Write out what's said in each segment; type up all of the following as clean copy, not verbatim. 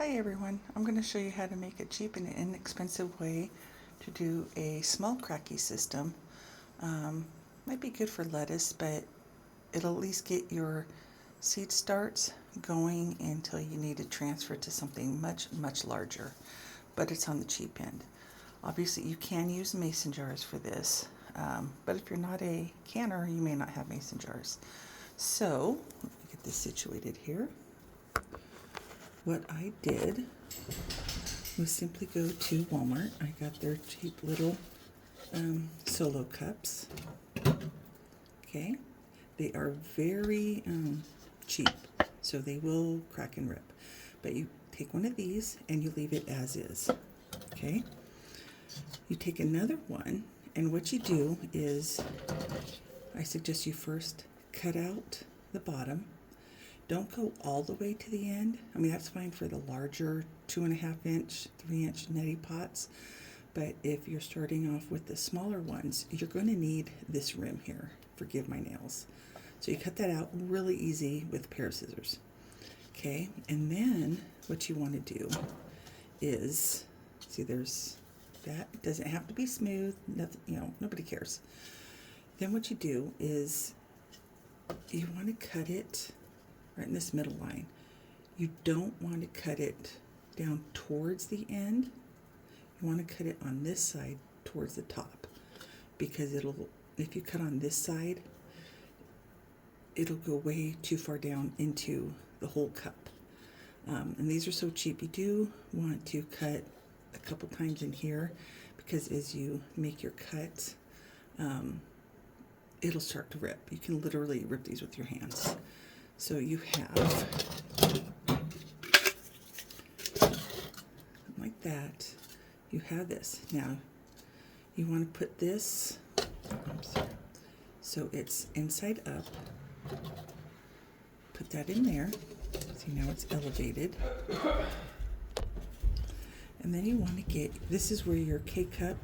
Hi everyone, I'm going to show you how to make a cheap and inexpensive way to do a small cracky system. Might be good for lettuce, but it'll at least get your seed starts going until you need to transfer to something much larger, but it's on the cheap end. Obviously you can use mason jars for this, but if you're not a canner you may not have mason jars. So let me get this situated here. What I did was simply go to Walmart. I got their cheap little solo cups. Okay, they are very cheap, so they will crack and rip. But you take one of these and you leave it as is. Okay, you take another one, and what you do is, I suggest you first cut out the bottom. Don't go all the way to the end. I mean, that's fine for the larger 2.5 inch, 3 inch neti pots. But if you're starting off with the smaller ones, you're going to need this rim here. Forgive my nails. So you cut that out really easy with a pair of scissors. Okay, and then what you want to do is, see, there's that. It doesn't have to be smooth. Nothing, nobody cares. Then what you do is you want to cut it right in this middle line. You don't want to cut it down towards the end. You want to cut it on this side towards the top, because if you cut on this side, it'll go way too far down into the whole cup. And these are so cheap. You do want to cut a couple times in here, because as you make your cuts, it'll start to rip. You can literally rip these with your hands. So you have, like that, you have this. Now, you want to put this, so it's inside up. Put that in there. See, now it's elevated. And then you want to get, this is where your K-cup,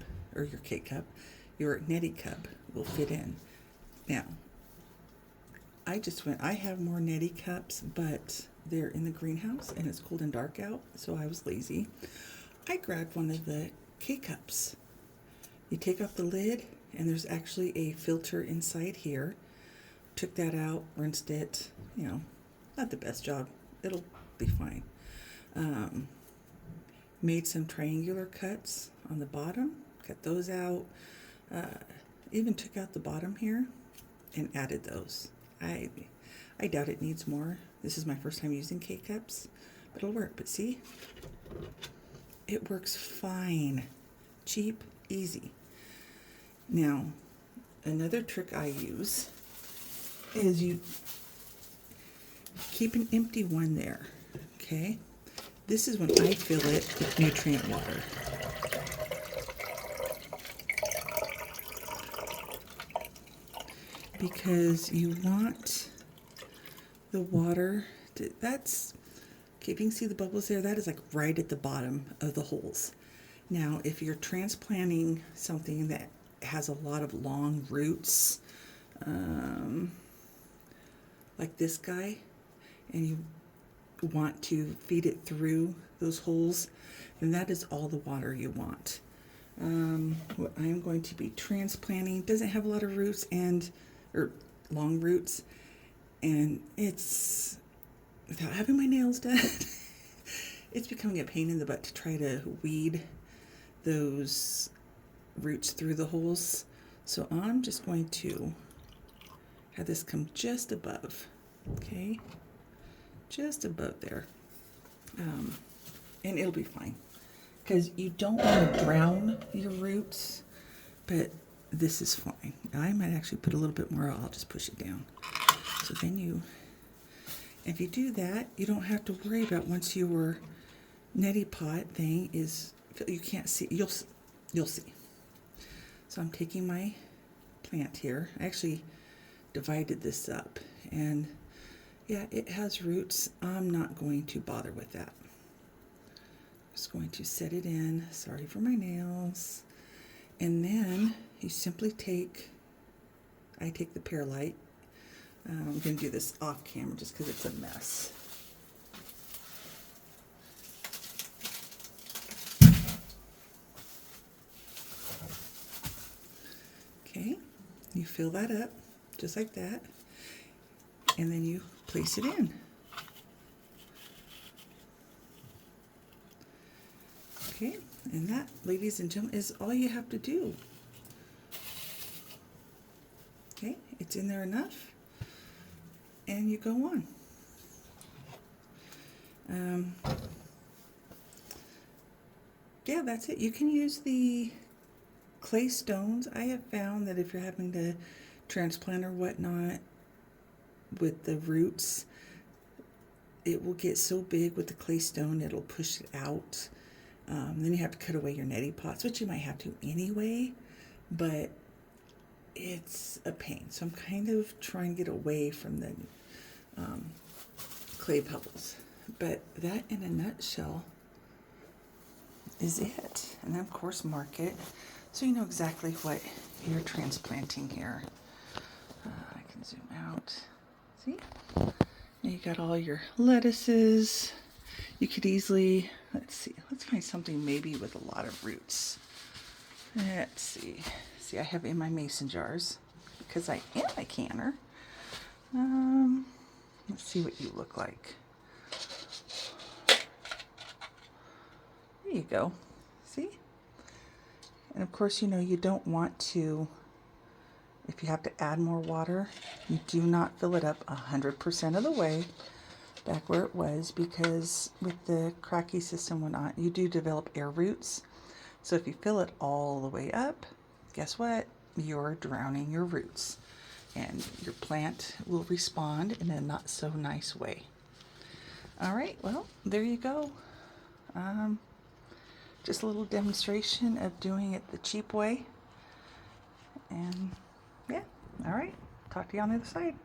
your neti cup will fit in. Now, I have more neti cups, but they're in the greenhouse and it's cold and dark out, so I was lazy. I grabbed one of the K-cups. You take off the lid, and there's actually a filter inside here. Took that out, rinsed it, not the best job. It'll be fine. Made some triangular cuts on the bottom, cut those out. Even took out the bottom here and added those. I doubt it needs more. This is my first time using K-cups, but it'll work. But see, it works fine. Cheap, easy. Now, another trick I use is you keep an empty one there, okay? This is when I fill it with nutrient water. Because you want the water to, okay, if you can see the bubbles there, that is like right at the bottom of the holes. Now, if you're transplanting something that has a lot of long roots, like this guy, and you want to feed it through those holes, then that is all the water you want. What I'm going to be transplanting doesn't have a lot of roots or long roots, and it's, without having my nails done, it's becoming a pain in the butt to try to weed those roots through the holes. So I'm just going to have this come just above, okay, just above there, and it'll be fine, because you don't want to drown your roots, but this is fine. I might actually put a little bit more. I'll just push it down. So then if you do that, you don't have to worry about once your neti pot thing is, you can't see, you'll see. So I'm taking my plant here. I actually divided this up, and yeah, it has roots. I'm not going to bother with that. I'm just going to set it in. Sorry for my nails. And then you simply I take the perlite. I'm going to do this off camera just because it's a mess. fill that up just like that, and then you place it in. Okay, and that, ladies and gentlemen, is all you have to do. Okay, it's in there enough, and you go on. Yeah, that's it. You can use the clay stones. I have found that if you're having to transplant or whatnot with the roots, it will get so big with the clay stone it'll push it out. Then you have to cut away your neti pots, which you might have to anyway, but it's a pain. So I'm kind of trying to get away from the clay pebbles. But that, in a nutshell, is it. And then, of course, mark it so you know exactly what you're transplanting here. I can zoom out. See? Now you got all your lettuces. You could easily, let's see, let's find something maybe with a lot of roots. Let's see. See, I have in my mason jars because I am a canner. Let's see what you look like. There you go. See? And of course, you know, you don't want to, if you have to add more water, you do not fill it up 100% of the way back where it was, because with the Kratky system and whatnot, you do develop air roots. So if you fill it all the way up, guess what? You're drowning your roots, and your plant will respond in a not so nice way. All right, well, there you go. Just a little demonstration of doing it the cheap way. And yeah, all right, talk to you on the other side.